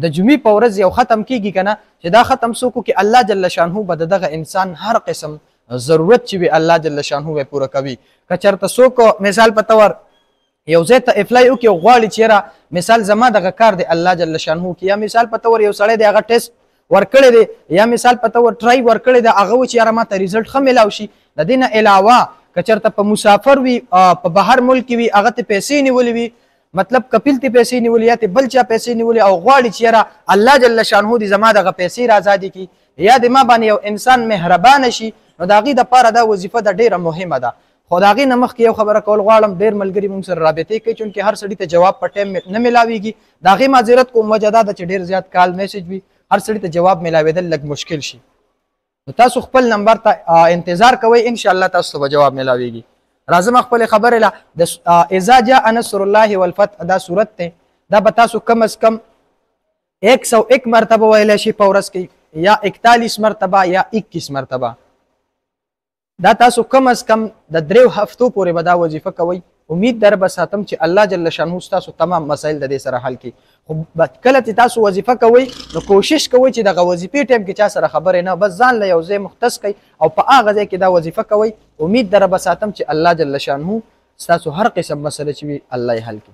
د جمعې په ورځ یو ختم کیږي کنه چې دا ختم څوک کې الله جل شانه به دغه انسان هر قسم ضرورت چې وي الله جل شانه به پوره کوي. که چېرته څوک مثال په طور یو ځای ته اپلای وکړي او غواړي چې یاره مثال زما دغه کار دی الله جل شانه کې، یا مثال په طور یو سړی دی هغه ټیسټ ورکړی دی یا مثال په طور ټرای ورکړی دی هغه و چې یاره ماته ریزلټ ښه میلاو شي. د دې نه علاوه که چېرته په مسافر وي په بهر ملک وي هغه ته پیسې نیولې وي، مطلب کپیل ته پیسې نیولې یا ته بل چا پیسې نیولې او غواړي چې یاره الله جل شانه دې زما دغه پیسې را ازادې کړي یا د ما باندې یو انسان مهربانه شي، نو د هغې دپاره دا وظیفه ده ډېره مهمه ده. خو د هغې نه مخکې یو خبره کول غواړم، ډېر ملګري موږ سره رابطې کوي چونکې هر سړي ته جواب په ټایم نه میلاویږي. د هغې معذرت کوم وجه دا ده چې ډېر زیات کال میسج وي، هر سړي ته جواب میلاوېدل لږ مشکل شي. نو تاسو خپل نمبر ته انتظار کوئ، انشاءالله تاسو ته به جواب میلاویږي. راځم خپلې خبرې له د اذا جاء نصر الله والفتح دا صورت دی، دا به تاسو کم از کم 101 مرتبه ویلی شي په ورځ کې، یا 41 مرتبه یا 21 مرتبه. دا تاسو کم از کم د 3 هفتو پورې به دا وظیفه کوئ. امید در به ساتم چې الله جل شانه تاسو تمام مسایل د دې سره حل کړي. خو کله چې تاسو وظیفه کوئ نو کوشش کوئ چې دغه وظیفې ټایم کې چا سره خبرې نه، بس ځان له یو ځای مختص کړئ او په هغه ځای کې دا وظیفه کوئ. امید در به ساتم چې الله جل شانه ستاسو هر قسم مسله چې وي الله یې حل کړي.